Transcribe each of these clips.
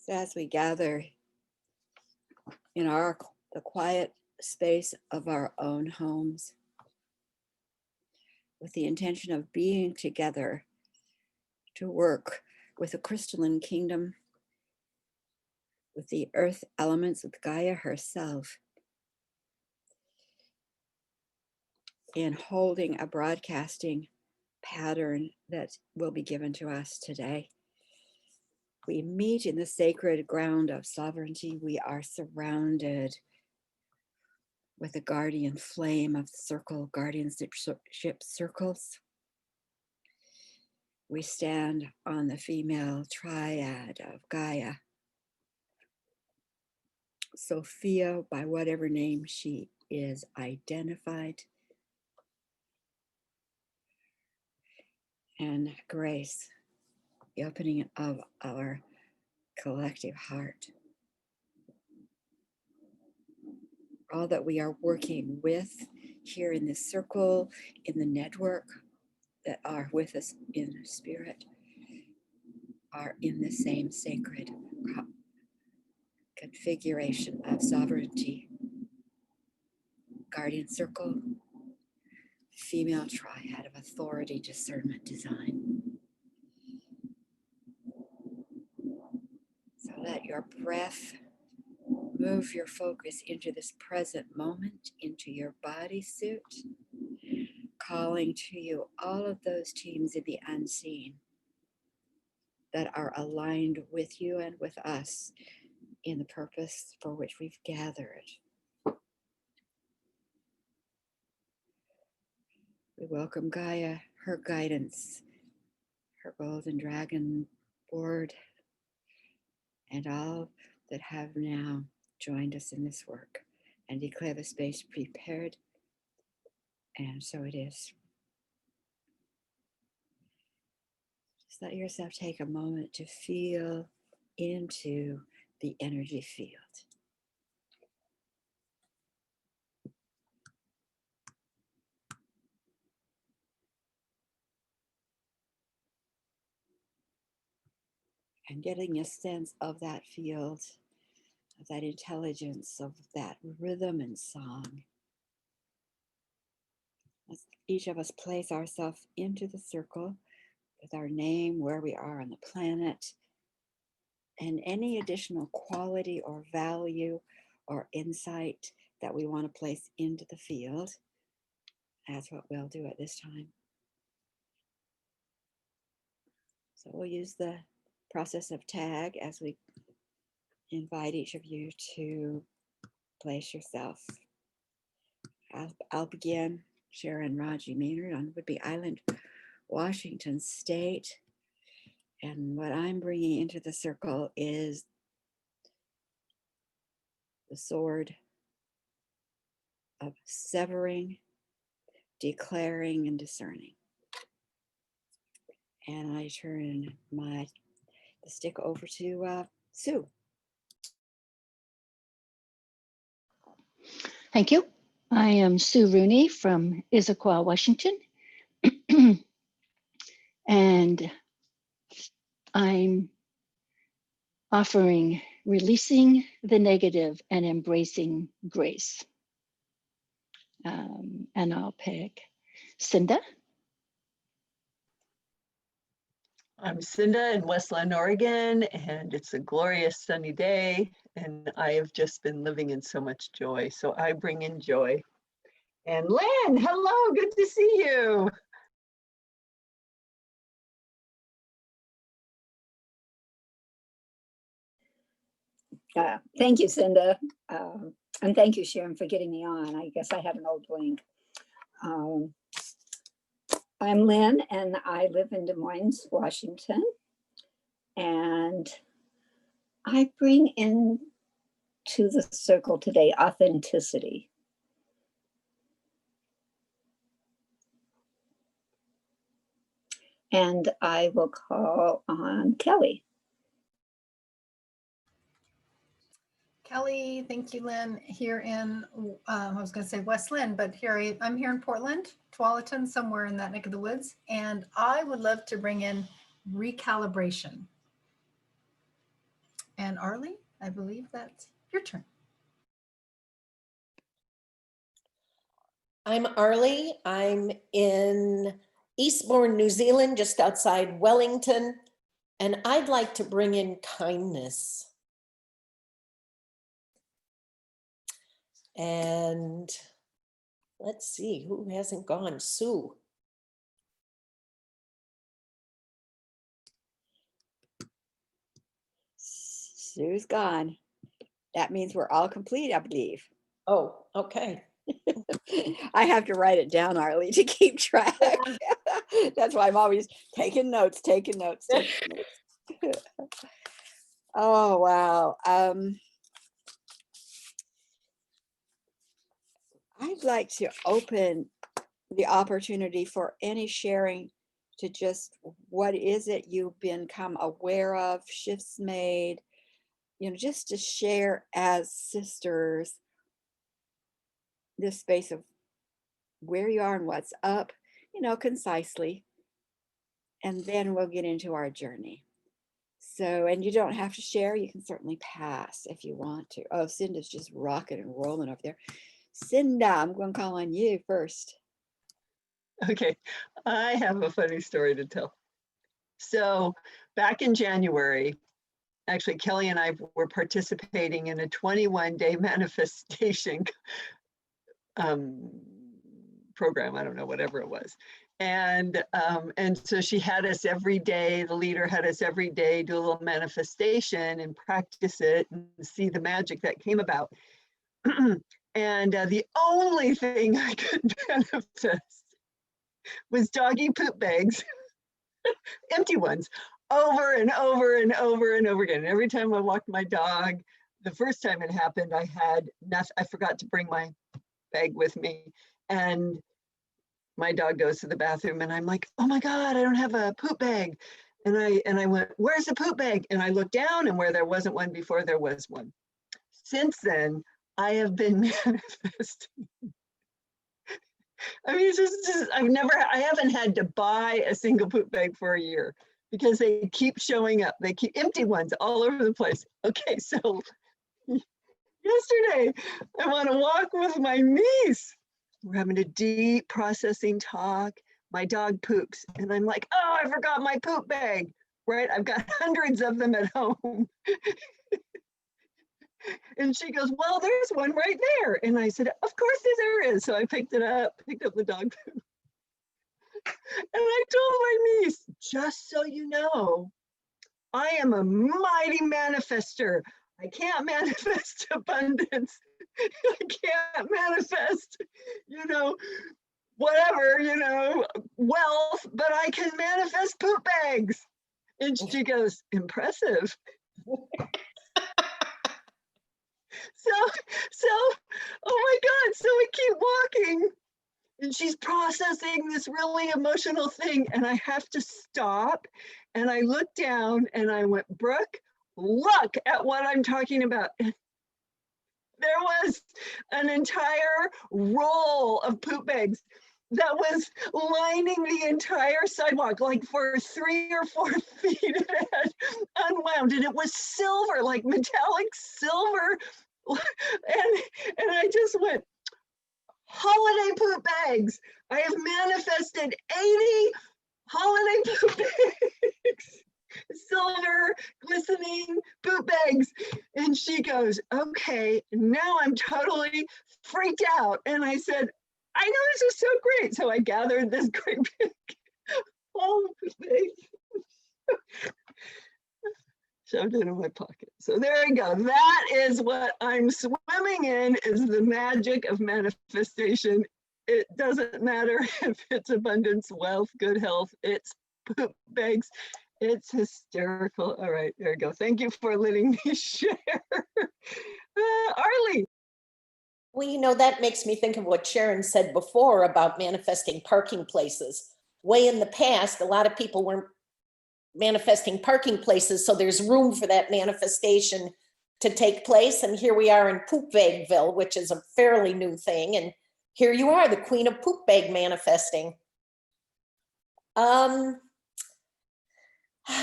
So as we gather in the quiet space of our own homes, with the intention of being together to work with the crystalline kingdom, with the earth elements, with Gaia herself, in holding a broadcasting pattern that will be given to us today. We meet in the sacred ground of sovereignty. We are surrounded with the guardian flame of the circle, guardianship circles. We stand on the female triad of Gaia, Sophia, by whatever name she is identified, and Grace, the opening of our collective heart. All that we are working with here in this circle, in the network, that are with us in spirit, are in the same sacred configuration of sovereignty. Guardian circle, female triad of authority, discernment, design. So let your breath move your focus into this present moment, into your bodysuit, calling to you all of those teams in the unseen that are aligned with you and with us in the purpose for which we've gathered. We welcome Gaia, her guidance, her golden dragon board, and all that have now joined us in this work, and declare the space prepared, and so it is. Just let yourself take a moment to feel into the energy field. And getting a sense of that field, of that intelligence, of that rhythm and song. Let's each of us place ourselves into the circle with our name, where we are on the planet, and any additional quality or value or insight that we want to place into the field. That's what we'll do at this time. So we'll use the process of tag as we invite each of you to place yourself. I'll begin. Sharon Raji Maynard on Whidbey Island, Washington State. And what I'm bringing into the circle is the sword of severing, declaring, and discerning. And I turn the stick over to Sue. Thank you. I am Sue Rooney from Issaquah, Washington. And I'm offering releasing the negative and embracing grace. And I'll pick Cinda. I'm Cinda in Westland, Oregon, and it's a glorious sunny day, and I have just been living in so much joy, so I bring in joy. And Lynn, hello, good to see you. Thank you, Cinda, and thank you, Sharon, for getting me on. I guess I had an old link. I'm Lynn, and I live in Des Moines, Washington, and I bring in to the circle today authenticity. And I will call on Kelly. Kelly, thank you, Lynn. Here in, I was going to say West Lynn, but I'm here in Portland, Tualatin, somewhere in that neck of the woods. And I would love to bring in recalibration. And Arlie, I believe that's your turn. I'm Arlie. I'm in Eastbourne, New Zealand, just outside Wellington, and I'd like to bring in kindness. And let's see, who hasn't gone? Sue. Sue's gone. That means we're all complete, I believe. Oh, okay. I have to write it down, Arlie, to keep track. That's why I'm always taking notes, taking notes. Oh, wow. I'd like to open the opportunity for any sharing to just what is it you've become aware of, shifts made, just to share as sisters this space of where you are and what's up, concisely. And then we'll get into our journey. So, and you don't have to share, you can certainly pass if you want to. Oh, Cinda's just rocking and rolling over there. Cinda, I'm going to call on you first. Okay, I have a funny story to tell. So back in January, actually Kelly and I were participating in a 21-day manifestation program, I don't know, whatever it was. And so she had us every day, the leader had us every day do a little manifestation and practice it and see the magic that came about. And the only thing I could manifest was doggy poop bags, empty ones, over and over and over and over again. And every time I walked my dog, the first time it happened, I had nothing, I forgot to bring my bag with me. And my dog goes to the bathroom and I'm like, oh my God, I don't have a poop bag. And I went, where's the poop bag? And I looked down, and where there wasn't one before, there was one. Since then, I have been manifesting. I mean, it's just I haven't had to buy a single poop bag for a year because they keep showing up. They keep empty ones all over the place. Okay, so yesterday I want to walk with my niece. We're having a deep processing talk. My dog poops and I'm like, oh, I forgot my poop bag, right? I've got hundreds of them at home. And she goes, well, there's one right there. And I said, of course there is. So I picked up the dog poop. And I told my niece, just so you know, I am a mighty manifester. I can't manifest abundance. I can't manifest, whatever, wealth, but I can manifest poop bags. And she goes, impressive. So, oh my God, so we keep walking and she's processing this really emotional thing and I have to stop and I look down and I went, Brooke, look at what I'm talking about. There was an entire roll of poop bags that was lining the entire sidewalk, like for 3 or 4 feet. It had unwound and it was silver, like metallic silver. And I just went, holiday poop bags. I have manifested 80 holiday poop bags, silver glistening poop bags. And she goes, okay, now I'm totally freaked out. And I said, I know, this is so great. So I gathered this great big all poop bags. Shoved it in my pocket. So there you go. That is what I'm swimming in, is the magic of manifestation. It doesn't matter if it's abundance, wealth, good health, it's poop bags. It's hysterical. All right, there you go. Thank you for letting me share. Arlie. Well, that makes me think of what Sharon said before about manifesting parking places. Way in the past, a lot of people weren't manifesting parking places, so there's room for that manifestation to take place. And here we are in Poop Bagville, which is a fairly new thing. And here you are, the queen of poop bag manifesting.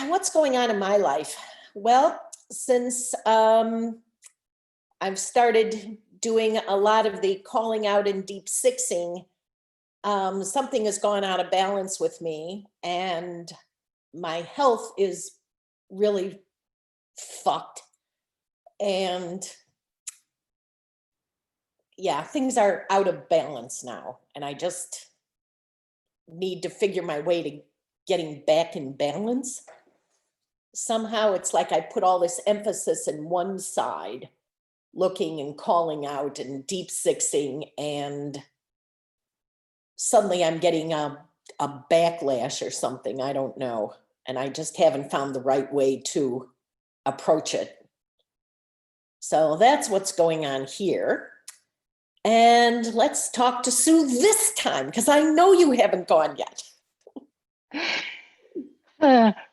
What's going on in my life? Well, since I've started doing a lot of the calling out and deep sixing, something has gone out of balance with me, and my health is really fucked. And yeah, things are out of balance now, and I just need to figure my way to getting back in balance. Somehow it's like I put all this emphasis in one side, looking and calling out and deep sixing, and suddenly I'm getting a backlash or something, I don't know. And I just haven't found the right way to approach it. So that's what's going on here. And let's talk to Sue this time, because I know you haven't gone yet.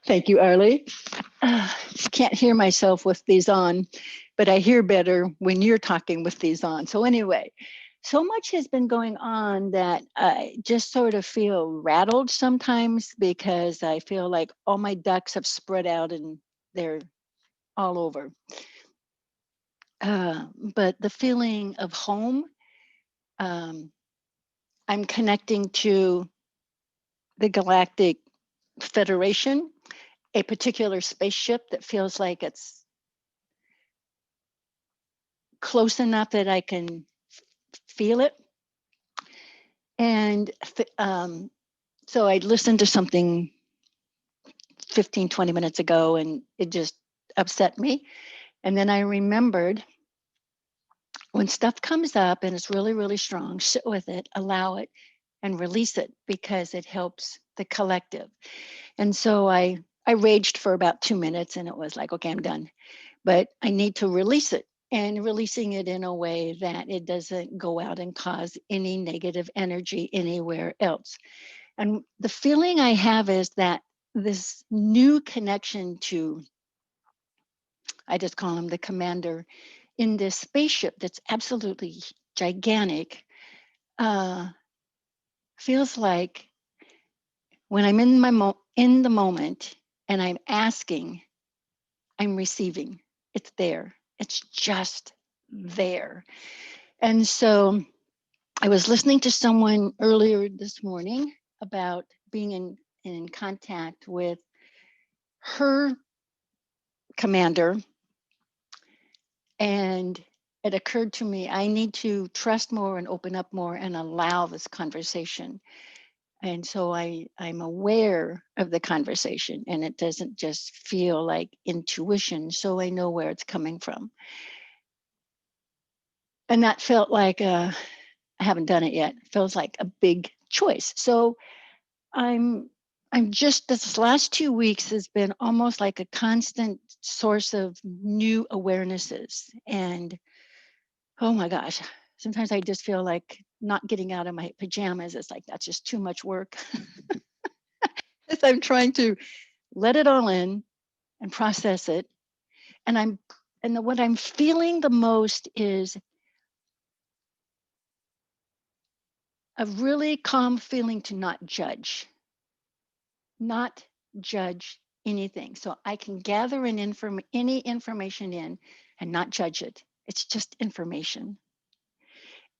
Thank you, Arlie. Can't hear myself with these on, but I hear better when you're talking with these on. So anyway, so much has been going on that I just sort of feel rattled sometimes, because I feel like all my ducks have spread out and they're all over. But the feeling of home, I'm connecting to the Galactic Federation, a particular spaceship that feels like it's close enough that I can feel it. And so I listened to something 15, 20 minutes ago, and it just upset me. And then I remembered, when stuff comes up and it's really, really strong, sit with it, allow it, and release it, because it helps the collective. And so I raged for about 2 minutes, and it was like, okay, I'm done. But I need to release it, and releasing it in a way that it doesn't go out and cause any negative energy anywhere else. And the feeling I have is that this new connection to, I just call him the commander, in this spaceship that's absolutely gigantic, feels like when I'm in my in the moment and I'm asking, I'm receiving. It's there. It's just there. And so I was listening to someone earlier this morning about being in contact with her commander. And it occurred to me, I need to trust more and open up more and allow this conversation. And so I'm aware of the conversation, and it doesn't just feel like intuition. So I know where it's coming from. And that felt like, I haven't done it yet. It feels like a big choice. So I'm just, this last 2 weeks has been almost like a constant source of new awarenesses. And oh my gosh, sometimes I just feel like not getting out of my pajamas. It's like, that's just too much work. As I'm trying to let it all in and process it. And what I'm feeling the most is a really calm feeling to not judge anything. So I can gather any information in and not judge it. It's just information.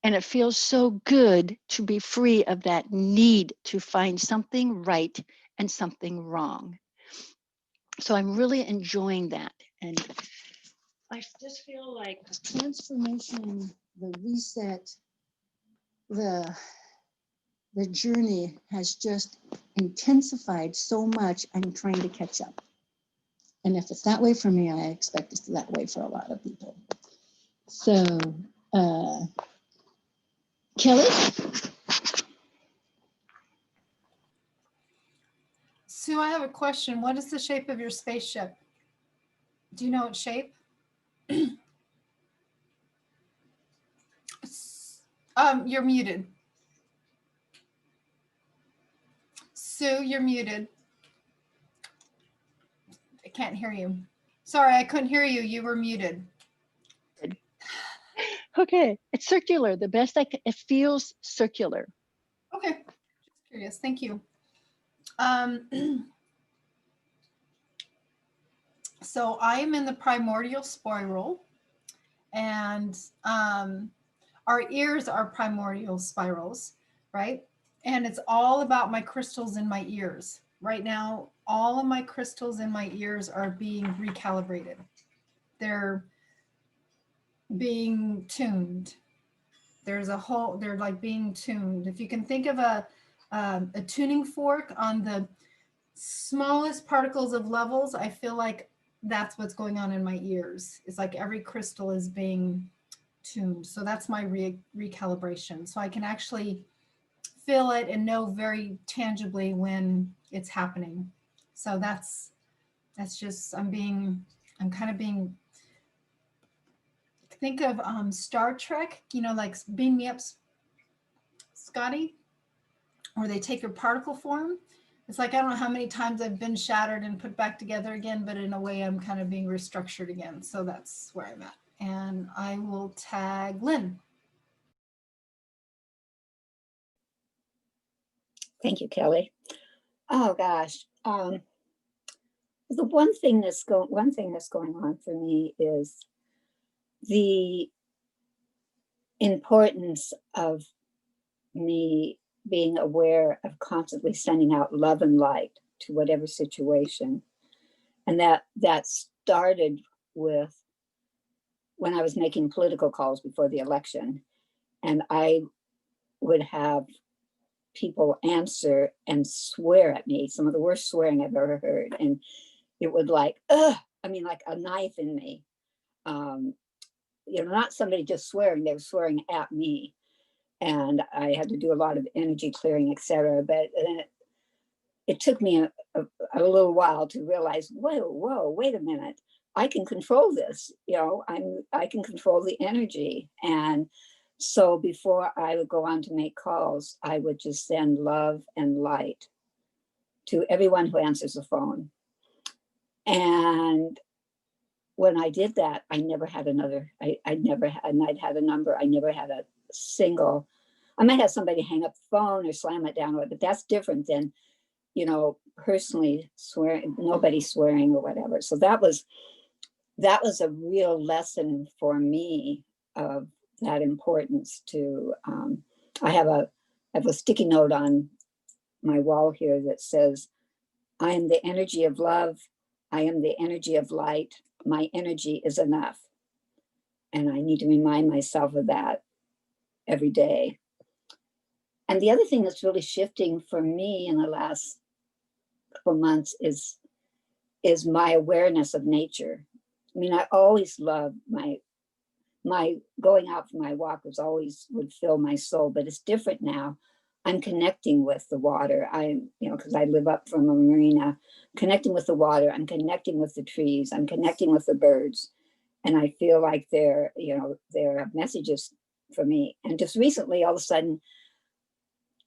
And it feels so good to be free of that need to find something right and something wrong. So I'm really enjoying that. And I just feel like the transformation, the reset, the journey has just intensified so much. I'm trying to catch up. And if it's that way for me, I expect it's that way for a lot of people. So, Kelly? Sue, I have a question. What is the shape of your spaceship? Do you know its shape? You're muted. Sue, you're muted. I can't hear you. Sorry, I couldn't hear you. You were muted. Okay, it's circular. The best it feels circular. Okay, just curious. Thank you. So I am in the primordial spiral, and our ears are primordial spirals, right? And it's all about my crystals in my ears. Right now, all of my crystals in my ears are being recalibrated. They're being tuned. They're like being tuned. If you can think of a tuning fork on the smallest particles of levels, I feel like that's what's going on in my ears. It's like every crystal is being tuned. So that's my recalibration. So I can actually feel it and know very tangibly when it's happening. So that's just, I'm kind of being, think of Star Trek, like beam me up, Scotty, or they take your particle form. It's like, I don't know how many times I've been shattered and put back together again, but in a way I'm kind of being restructured again. So that's where I'm at. And I will tag Lynn. Thank you, Kelly. Oh gosh. The one thing that's going on for me is the importance of me being aware of constantly sending out love and light to whatever situation. And that started with when I was making political calls before the election, and I would have people answer and swear at me, some of the worst swearing I've ever heard. And it would like, I mean, like a knife in me. Not somebody just swearing, they were swearing at me. And I had to do a lot of energy clearing, etc. But it took me a little while to realize, whoa, wait a minute. I can control this, I can control the energy. And so before I would go on to make calls, I would just send love and light to everyone who answers the phone. And when I did that, I never had another, I'd had a number, I never had a single, I might have somebody hang up the phone or slam it down, but that's different than, personally swearing, nobody swearing or whatever. So that was a real lesson for me of that importance to, I have a sticky note on my wall here that says, I am the energy of love. I am the energy of light. My energy is enough. And I need to remind myself of that every day. And the other thing that's really shifting for me in the last couple months is my awareness of nature. I mean, I always loved my going out for my walk would fill my soul, but it's different now. I'm connecting with the water. Because I live up from a marina, connecting with the water. I'm connecting with the trees. I'm connecting with the birds. And I feel like they're messages for me. And just recently, all of a sudden,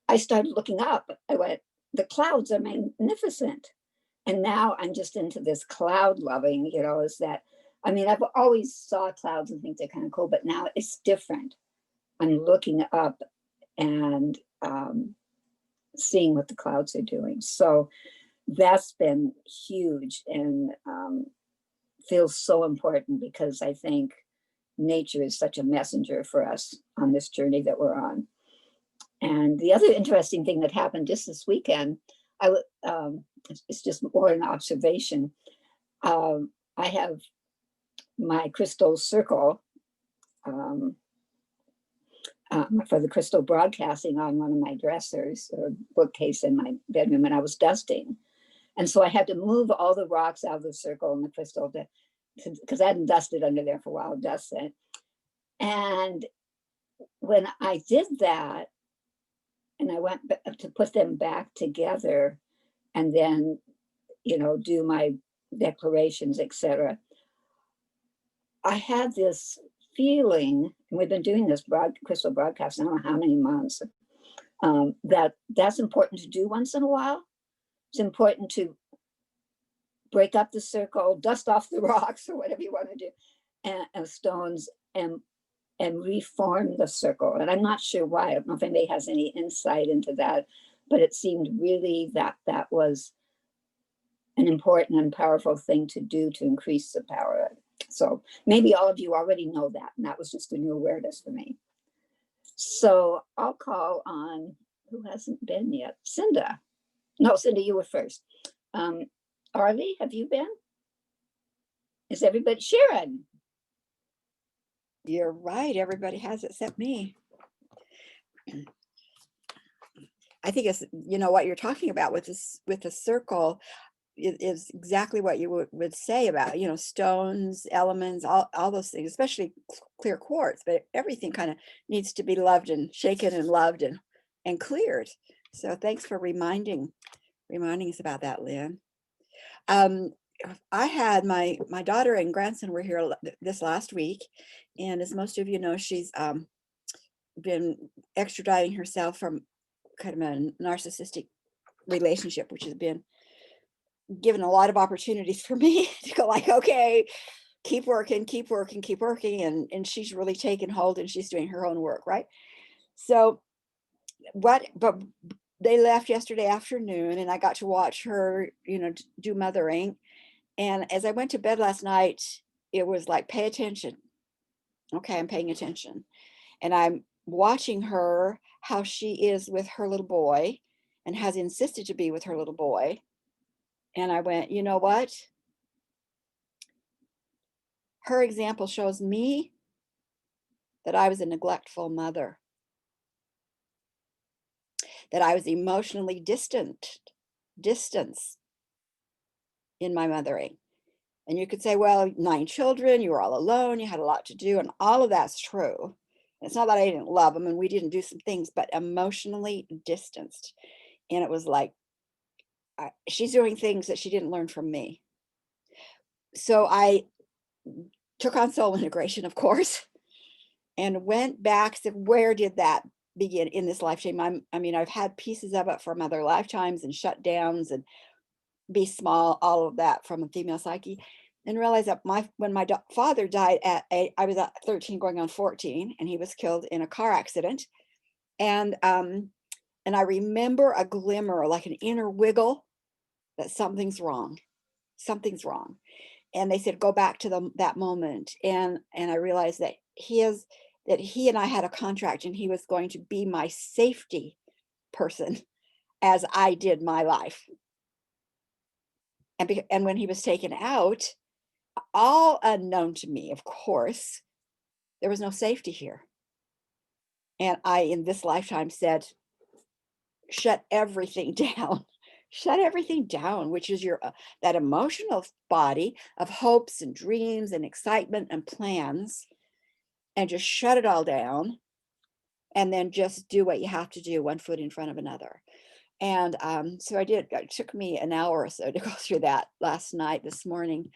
I started looking up. I went, the clouds are magnificent. And now I'm just into this cloud loving, is that, I mean, I've always saw clouds and think they're kind of cool, but now it's different. I'm looking up and seeing what the clouds are doing. So that's been huge and feels so important because I think nature is such a messenger for us on this journey that we're on. And the other interesting thing that happened just this weekend, it's just more an observation. I have my crystal circle for the crystal broadcasting on one of my dressers or bookcase in my bedroom, and I was dusting. And so I had to move all the rocks out of the circle and the crystal because I hadn't dusted under there for a while, dust it. And when I did that, and I went to put them back together and then, do my declarations, etc. I had this feeling, and we've been doing this crystal broadcast, I don't know how many months, that's important to do once in a while. It's important to break up the circle, dust off the rocks or whatever you want to do, and stones, and reform the circle. And I'm not sure why. I don't know if anybody has any insight into that, but it seemed really that was an important and powerful thing to do to increase the power. So maybe all of you already know that, and that was just a new awareness for me. So I'll call on, who hasn't been yet? Cinda. No, Cinda, you were first. Arlie, have you been? Is everybody? Sharon. You're right. Everybody has except me. I think it's, you know, what you're talking about with this, with the circle is exactly what you would say about, you know, stones, elements, all those things, especially clear quartz, but everything kind of needs to be loved and shaken and loved and cleared. So thanks for reminding us about that, Lynn. I had my daughter and grandson were here this last week, and as most of you know, she's been extraditing herself from kind of a narcissistic relationship, which has been given a lot of opportunities for me to go like, okay, keep working, and she's really taken hold and she's doing her own work, right? So but they left yesterday afternoon, and I got to watch her, you know, do mothering. And as I went to bed last night, it was like, pay attention. Okay, I'm paying attention. And I'm watching her, how she is with her little boy and has insisted to be with her little boy. And I went, you know what? Her example shows me that I was a neglectful mother, that I was emotionally distant in my mothering. And you could say, well, 9 children, you were all alone, you had a lot to do, and all of that's true. It's not that I didn't love them and we didn't do some things, but emotionally distanced. And it was like, she's doing things that she didn't learn from me. So I took on soul integration, of course, and went back, said, where did that begin in this lifetime? I mean, I've had pieces of it from other lifetimes and shutdowns and be small, all of that from a female psyche, and realized that when my father died at I was at 13 going on 14, and he was killed in a car accident. And I remember a glimmer, like an inner wiggle, that something's wrong. And they said, go back to that moment. And I realized that he and I had a contract, and he was going to be my safety person as I did my life. And when he was taken out, all unknown to me, of course, there was no safety here. And I, in this lifetime, said, shut everything down. Shut everything down, which is your that emotional body of hopes and dreams and excitement and plans, and just shut it all down, and then just do what you have to do, one foot in front of another. And so I did. It took me an hour or so to go through that this morning.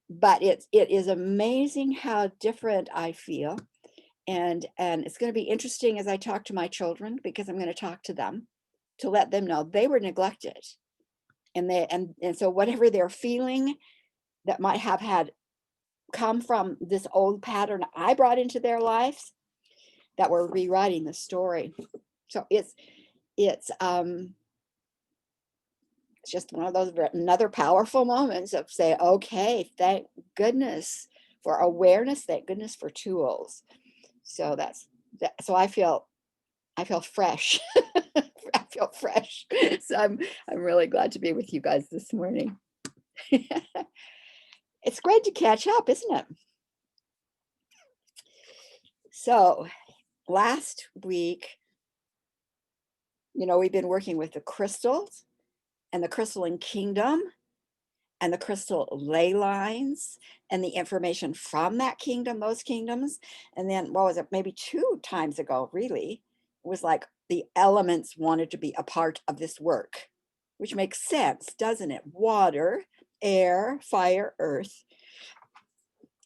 But it is amazing how different I feel. And it's going to be interesting as I talk to my children, because I'm going to talk to them to let them know they were neglected. And so whatever they're feeling that might have had come from this old pattern I brought into their lives, that we're rewriting the story. So it's just one of those another powerful moments of say, okay, thank goodness for awareness, thank goodness for tools. So that's that. So I feel fresh. I feel fresh. So I'm really glad to be with you guys this morning. It's great to catch up, isn't it? So last week, you know, we've been working with the crystals and the crystalline kingdom and the crystal ley lines and the information from that kingdom, those kingdoms. And then what was it, maybe 2 times ago, really, it was like the elements wanted to be a part of this work, which makes sense, doesn't it? Water, air, fire, earth.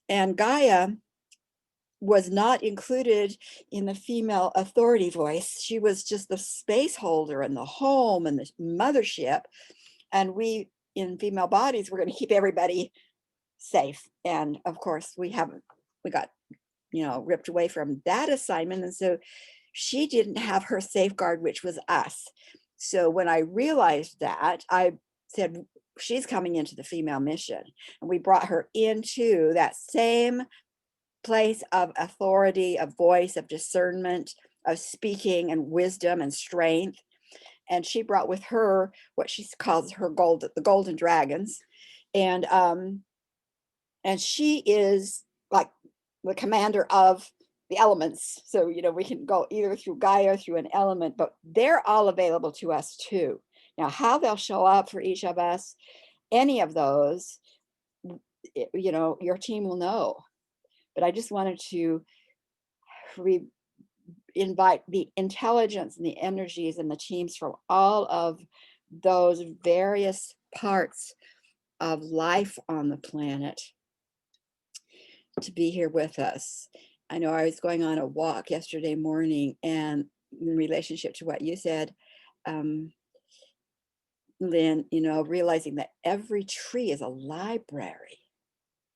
And Gaia was not included in the female authority voice. She was just the space holder and the home and the mothership. And we, in female bodies, we're going to keep everybody safe. And of course, we got, you know, ripped away from that assignment. And so she didn't have her safeguard, which was us. So when I realized that, I said, she's coming into the female mission, and we brought her into that same place of authority, of voice, of discernment, of speaking and wisdom and strength. And she brought with her what she calls her the golden dragons. And she is like the commander of the elements. So, we can go either through Gaia, through an element, but they're all available to us too. Now, how they'll show up for each of us, any of those, your team will know. But I just wanted to invite the intelligence and the energies and the teams from all of those various parts of life on the planet to be here with us. I know I was going on a walk yesterday morning, and in relationship to what you said, Lynn, realizing that every tree is a library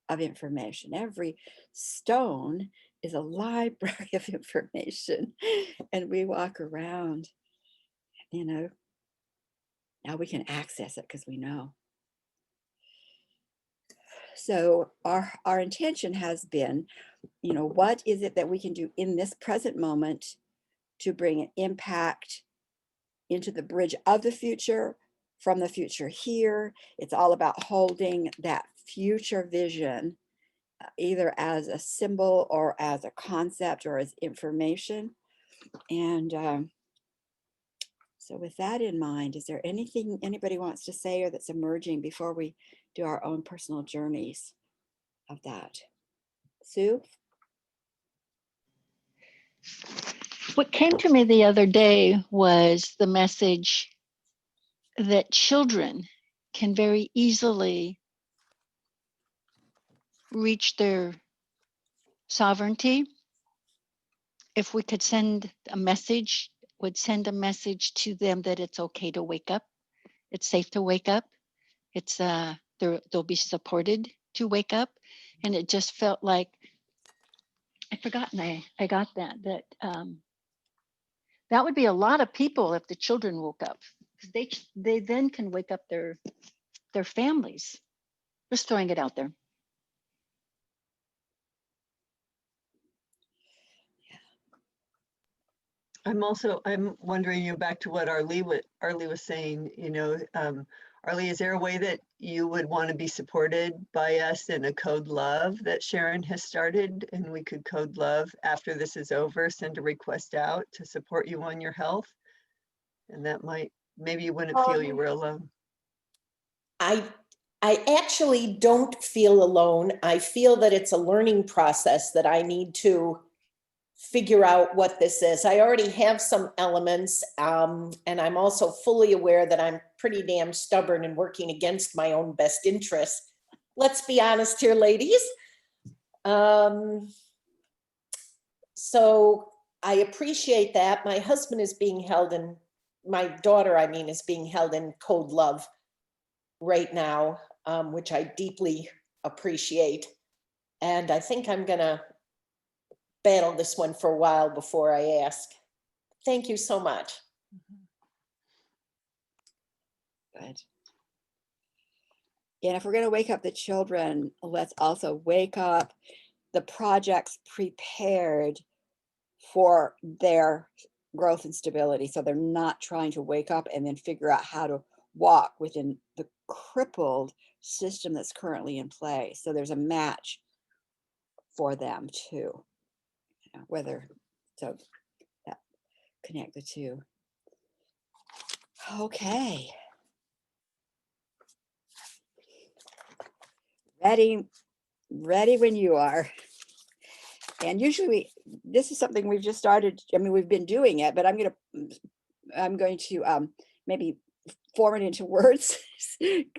of information. Every stone is a library of information. And we walk around, now we can access it because we know. So our intention has been, what is it that we can do in this present moment to bring an impact into the bridge of the future, from the future here. It's all about holding that future vision, either as a symbol or as a concept or as information. And so with that in mind, is there anything anybody wants to say or that's emerging before we do our own personal journeys of that? Sue? What came to me the other day was the message that children can very easily reach their sovereignty if we could send a message to them that it's okay to wake up. It's safe to wake up. It's they'll be supported to wake up. And it just felt like I got that that would be a lot of people if the children woke up, because they then can wake up their families. Just throwing it out there. I'm wondering, back to what Arlie was saying, Arlie, is there a way that you would want to be supported by us in a code love that Sharon has started, and we could code love after this is over, send a request out to support you on your health? And that maybe you wouldn't feel you were alone. I actually don't feel alone. I feel that it's a learning process that I need to figure out what this is. I already have some elements, and I'm also fully aware that I'm pretty damn stubborn and working against my own best interests. Let's be honest here, ladies. So I appreciate that. My husband is being held in, my daughter, is being held in code love right now, which I deeply appreciate. And I think I'm gonna battle this one for a while before I ask. Thank you so much. Good. And if we're going to wake up the children, let's also wake up the projects prepared for their growth and stability. So they're not trying to wake up and then figure out how to walk within the crippled system that's currently in place. So there's a match for them too. So that connect the two. Okay. Ready when you are. And usually this is something we've just started. We've been doing it, but I'm going to maybe form it into words.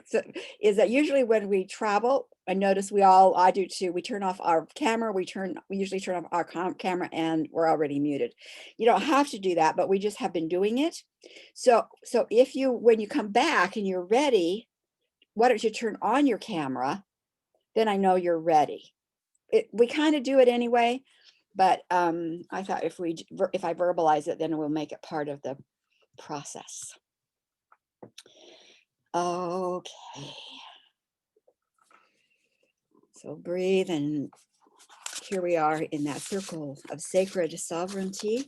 So, is that usually when we travel, I notice I do too, we turn off our camera, we usually turn off our camera, and we're already muted. You don't have to do that, but we just have been doing it. So if when you come back and you're ready, why don't you turn on your camera? Then I know you're ready. We kind of do it anyway, but I thought if I verbalize it, then we'll make it part of the process. Okay. So breathe, and here we are in that circle of sacred sovereignty,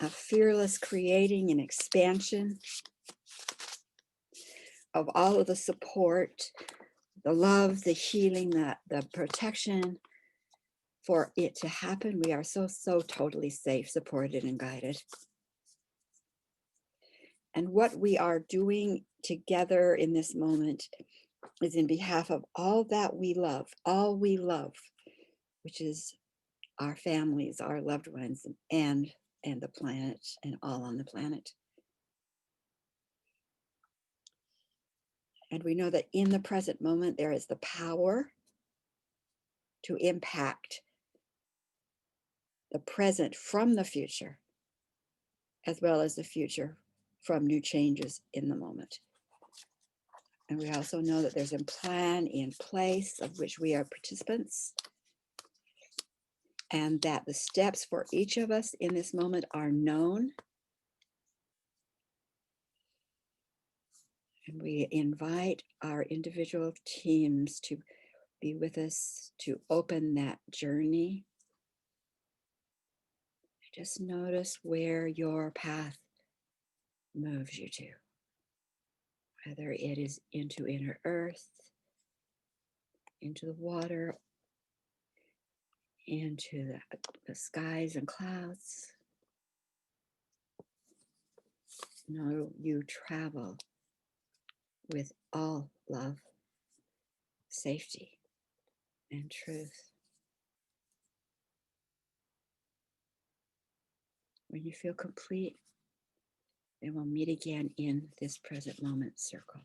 of fearless creating and expansion, of all of the support, the love, the healing, the protection for it to happen. We are so totally safe, supported, and guided. And what we are doing together in this moment is in behalf of all that we love, which is our families, our loved ones, and the planet, and all on the planet. And we know that in the present moment, there is the power to impact the present from the future, as well as the future from new changes in the moment. And we also know that there's a plan in place of which we are participants, and that the steps for each of us in this moment are known. And we invite our individual teams to be with us, to open that journey. Just notice where your path moves you to, whether it is into inner earth, into the water, into the skies and clouds. Know you travel with all love, safety, and truth. When you feel complete, then we'll meet again in this present moment circle.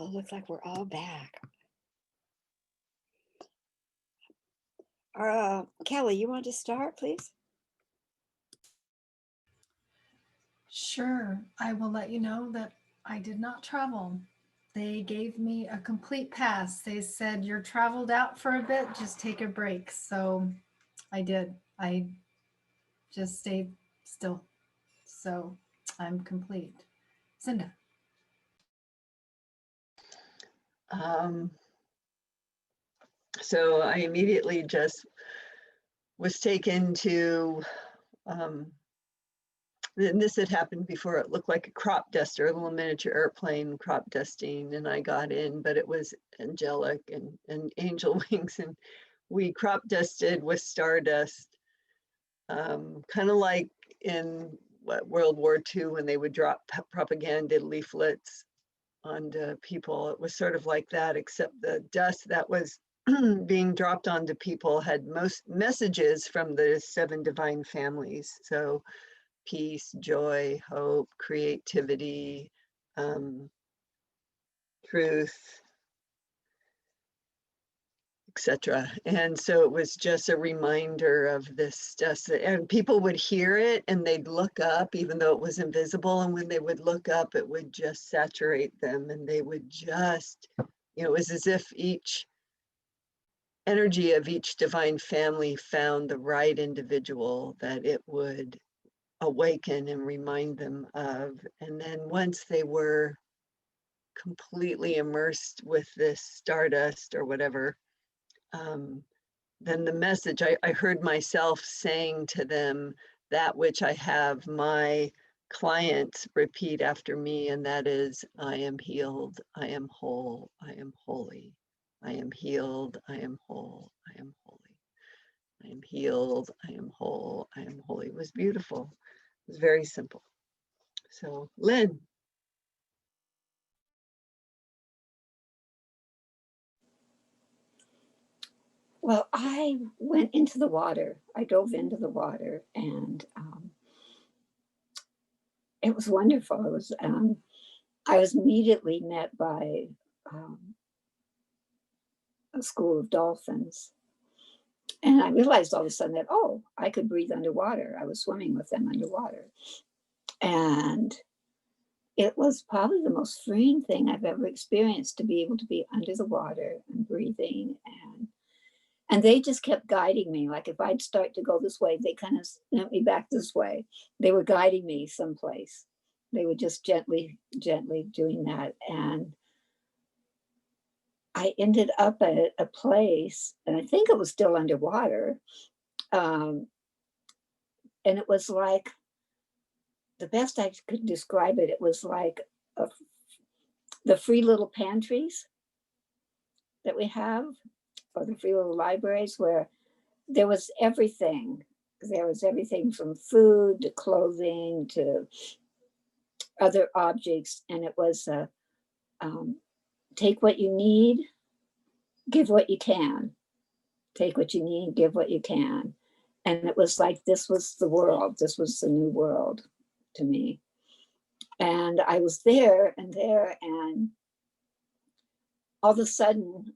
Oh, looks like we're all back. Kelly, you want to start, please? Sure, I will let you know that I did not travel. They gave me a complete pass. They said, you're traveled out for a bit, just take a break. So I did. I just stayed still. So I'm complete. Cinda. So I immediately just was taken to, and this had happened before. It looked like a crop duster, a little miniature airplane crop dusting, and I got in, but it was angelic and angel wings, and we crop dusted with stardust, kind of like in World War II when they would drop propaganda leaflets onto people. It was sort of like that, except the dust that was being dropped onto people had most messages from the 7 divine families. So peace, joy, hope, creativity, truth, etc. And so it was just a reminder of this stuff. And people would hear it and they'd look up, even though it was invisible. And when they would look up, it would just saturate them, and they would just, you know, it was as if each energy of each divine family found the right individual that it would awaken and remind them of. And then once they were completely immersed with this stardust or whatever, then the message, I heard myself saying to them that which I have my clients repeat after me, and that is, I am healed, I am whole, I am holy. I am healed, I am whole, I am holy. I am healed, I am whole, I am holy. It was beautiful. It was very simple. So, Lynn. Well, I went into the water. I dove into the water, and it was wonderful. I was immediately met by a school of dolphins. And I realized all of a sudden that, oh, I could breathe underwater. I was swimming with them underwater. And it was probably the most freeing thing I've ever experienced, to be able to be under the water and breathing. And they just kept guiding me. Like if I'd start to go this way, they kind of sent me back this way. They were guiding me someplace. They were just gently doing that. And I ended up at a place, and I think it was still underwater. And it was like, the best I could describe it, it was like the free little pantries that we have, or the free little libraries, where there was everything. There was everything from food to clothing to other objects. And it was take what you need, give what you can. Take what you need, give what you can. And it was like, this was the world. This was the new world to me. And I was there, and all of a sudden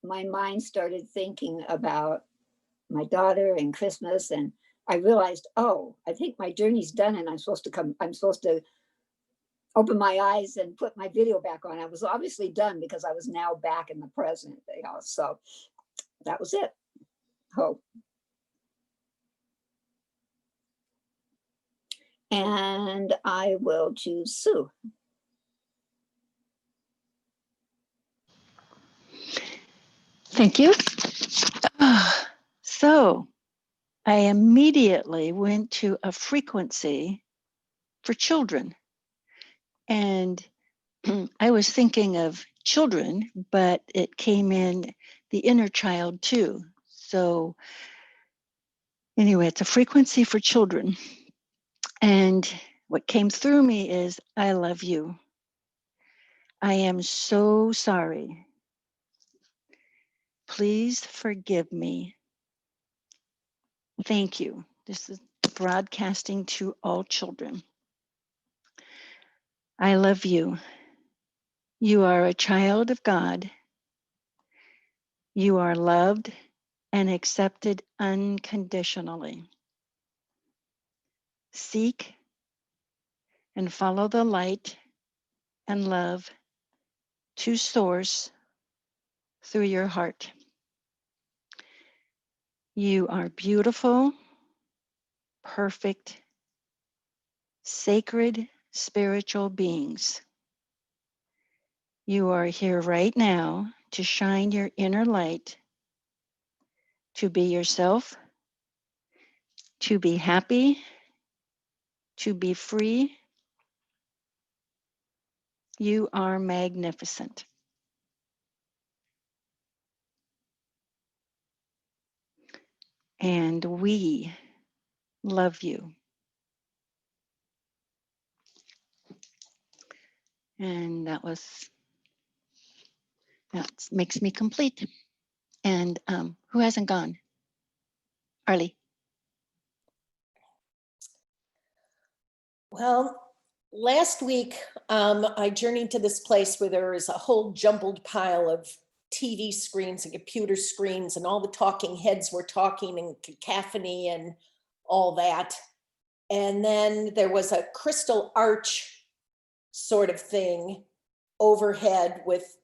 my mind started thinking about my daughter and Christmas. And I realized, oh, I think my journey's done, and I'm supposed to open my eyes and put my video back on. I was obviously done because I was now back in the present, so that was it. Hope. And I will choose Sue. Thank you. So I immediately went to a frequency for children. And I was thinking of children, but it came in the inner child too. So anyway, it's a frequency for children. And what came through me is, I love you. I am so sorry. Please forgive me. Thank you. This is broadcasting to all children. I love you. You are a child of God. You are loved and accepted unconditionally. Seek and follow the light and love to source through your heart. You are beautiful, perfect, sacred spiritual beings. You are here right now to shine your inner light, to be yourself, to be happy, to be free. You are magnificent. And we love you. And that makes me complete. And who hasn't gone? Arlie. Well, last week, I journeyed to this place where there is a whole jumbled pile of TV screens and computer screens, and all the talking heads were talking, and cacophony and all that. And then there was a crystal arch sort of thing overhead with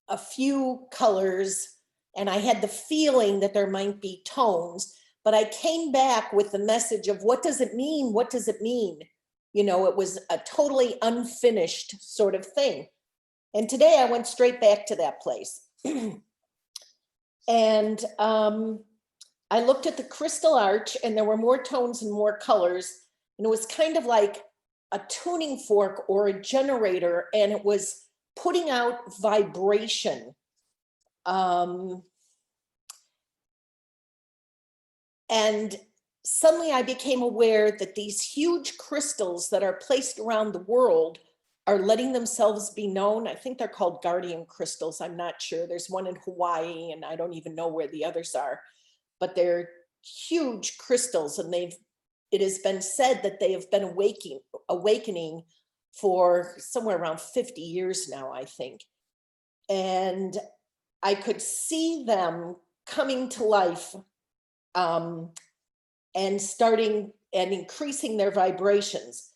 a few colors. And I had the feeling that there might be tones, but I came back with the message of, what does it mean? What does it mean? You know, it was a totally unfinished sort of thing. And today I went straight back to that place. And I looked at the crystal arch, and there were more tones and more colors. And it was kind of like a tuning fork or a generator, and it was putting out vibration. And suddenly I became aware that these huge crystals that are placed around the world are letting themselves be known. I think they're called guardian crystals. I'm not sure. There's one in Hawaii, and I don't even know where the others are, but they're huge crystals, and it has been said that they have been awakening for somewhere around 50 years now, I think. And I could see them coming to life, and starting and increasing their vibrations.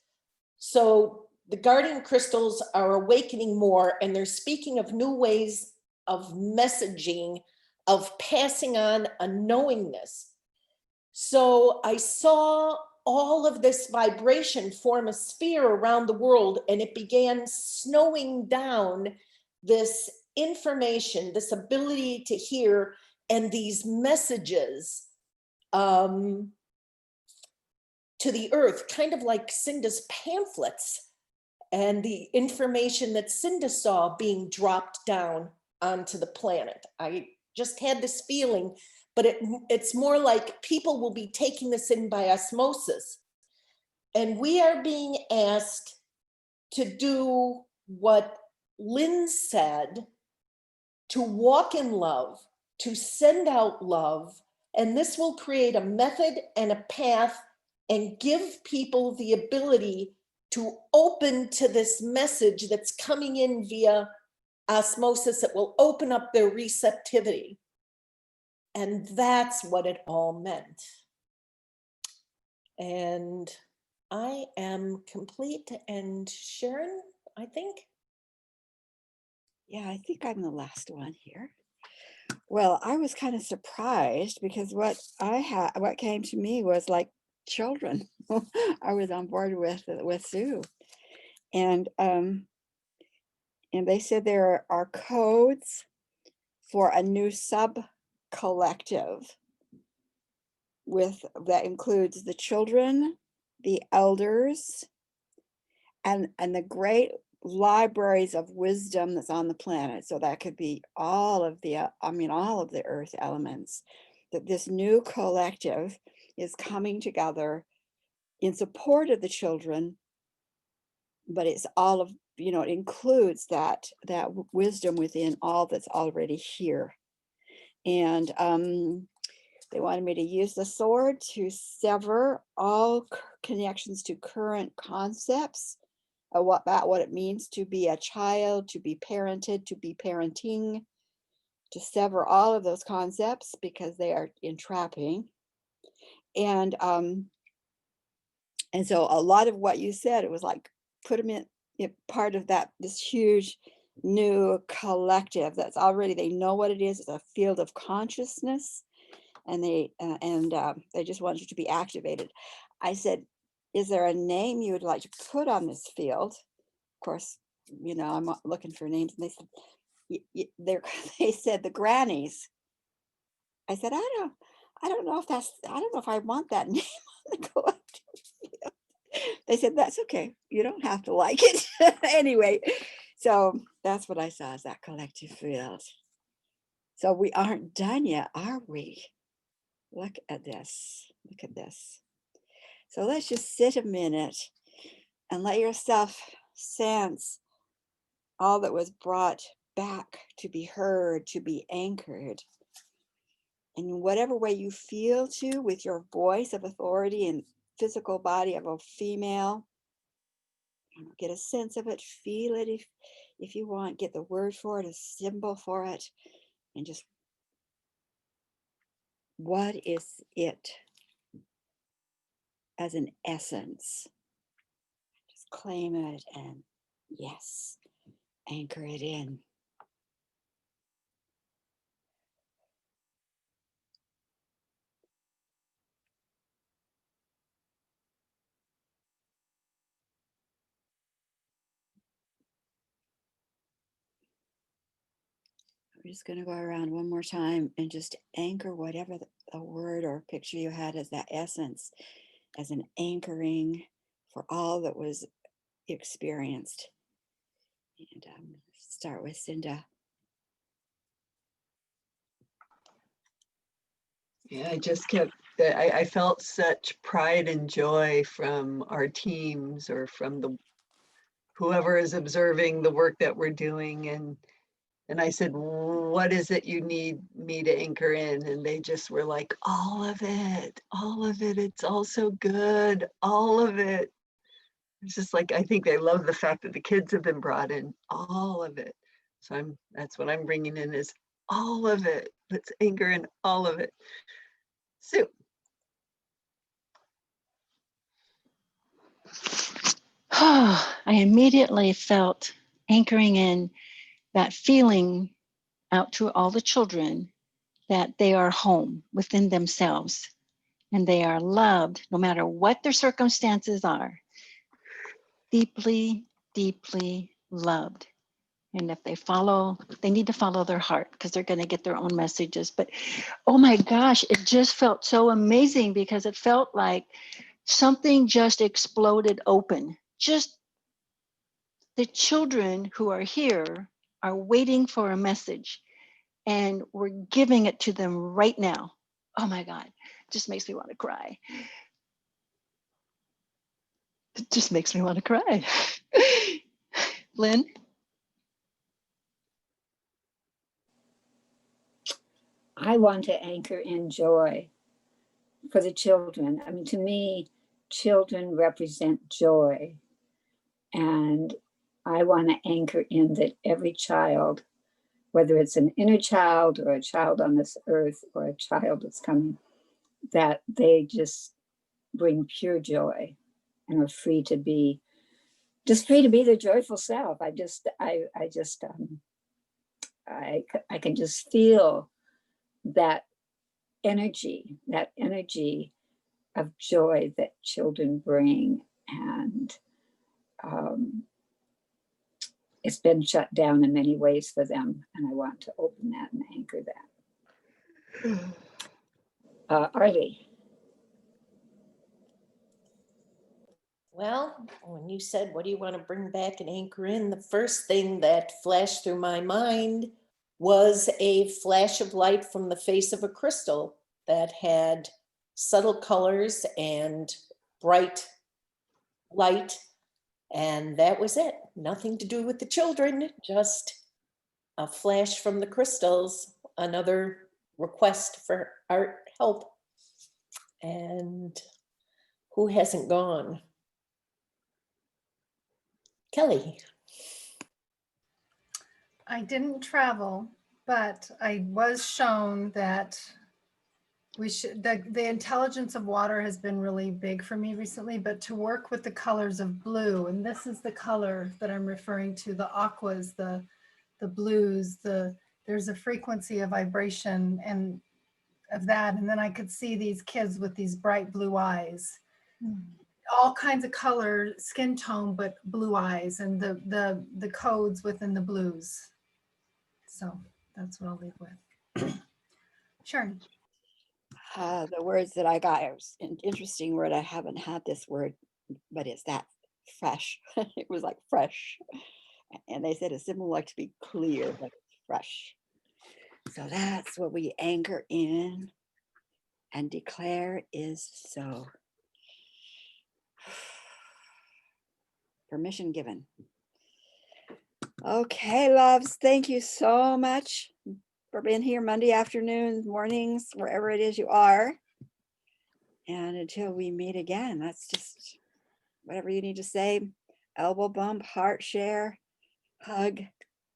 So the guardian crystals are awakening more, and they're speaking of new ways of messaging, of passing on a knowingness. So I saw all of this vibration form a sphere around the world, and it began snowing down this information, this ability to hear, and these messages to the earth, kind of like Cinda's pamphlets, and the information that Cinda saw being dropped down onto the planet. I just had this feeling, but it's more like people will be taking this in by osmosis. And we are being asked to do what Lynn said, to walk in love, to send out love, and this will create a method and a path and give people the ability to open to this message that's coming in via osmosis. That will open up their receptivity. And that's what it all meant. And I am complete. And Sharon, I think. Yeah, I think I'm the last one here. Well, I was kind of surprised because what came to me was like children. I was on board with Sue, and they said there are codes for a new sub collective that includes the children, the elders, and the great libraries of wisdom that's on the planet. So that could be all of the earth elements. That this new collective is coming together in support of the children, but it's all of, it includes that wisdom within all that's already here. And they wanted me to use the sword to sever all connections to current concepts about what it means to be a child, to be parented, to be parenting, to sever all of those concepts because they are entrapping. And so a lot of what you said, it was like put them in part of that, this huge new collective that's already, they know what it is. It's a field of consciousness, and they just want you to be activated. I said, is there a name you would like to put on this field? Of course, you know, I'm looking for names, and they said, they said the grannies. I said, I don't know if I want that name on the collective field. They said, that's okay. You don't have to like it. Anyway, so that's what I saw as that collective field. So we aren't done yet, are we? Look at this. Look at this. So let's just sit a minute and let yourself sense all that was brought back to be heard, to be anchored. And in whatever way you feel to, with your voice of authority and physical body of a female, get a sense of it, feel it if you want, get the word for it, a symbol for it, and just, what is it as an essence? Just claim it and yes, anchor it in. We're just going to go around one more time and just anchor whatever the word or picture you had as that essence, as an anchoring for all that was experienced. And start with Cinda. Yeah, I felt such pride and joy from our teams or from whoever is observing the work that we're doing. And I said, what is it you need me to anchor in? And they just were like, all of it, it's all so good, all of it. It's just like, I think they love the fact that the kids have been brought in, all of it. So that's what I'm bringing in, is all of it. Let's anchor in all of it. Sue. I immediately felt anchoring in that feeling out to all the children that they are home within themselves and they are loved no matter what their circumstances are. Deeply, deeply loved. And if they need to follow their heart because they're going to get their own messages. But oh my gosh, it just felt so amazing because it felt like something just exploded open. Just the children who are here are waiting for a message and we're giving it to them right now. Oh my God, it just makes me want to cry. It just makes me want to cry. Lynn? I want to anchor in joy for the children. I mean, to me, children represent joy. And I want to anchor in that every child, whether it's an inner child or a child on this earth or a child that's coming, that they just bring pure joy and are free to be their joyful self. I can just feel that energy of joy that children bring. And it's been shut down in many ways for them. And I want to open that and anchor that. Arlie. Well, when you said, what do you want to bring back and anchor in? The first thing that flashed through my mind was a flash of light from the face of a crystal that had subtle colors and bright light. And that was it. Nothing to do with the children, just a flash from the crystals, another request for art help. And who hasn't gone? Kelly. I didn't travel, but I was shown that the intelligence of water has been really big for me recently, but to work with the colors of blue, and this is the color that I'm referring to, the aquas, the blues, there's a frequency, a vibration and of that. And then I could see these kids with these bright blue eyes, all kinds of color, skin tone, but blue eyes, and the codes within the blues. So that's what I'll leave with. Sharon. The words that I got, it was an interesting word. I haven't had this word, but it's that fresh. It was like fresh. And they said it's similar like to be clear, but it's fresh. So that's what we anchor in and declare is so. Permission given. Okay, loves, thank you so much for being here Monday afternoons, mornings, wherever it is you are. And until we meet again, that's just whatever you need to say. Elbow bump, heart share, hug.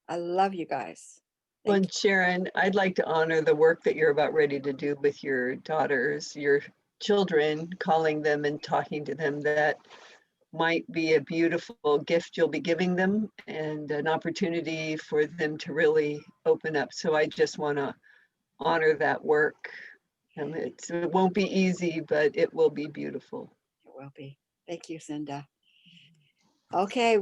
I love you guys. Well, Thank and Sharon, I'd like to honor the work that you're about ready to do with your daughters, your children, calling them and talking to them. That might be a beautiful gift you'll be giving them and an opportunity for them to really open up. So I just want to honor that work. It won't be easy, but it will be beautiful. It will be. Thank you, Cinda. Okay,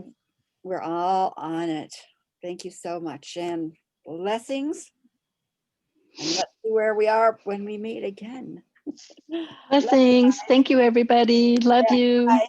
we're all on it. Thank you so much, and blessings. And let's see where we are when we meet again. Blessings. Thank you, everybody. Love you. Bye.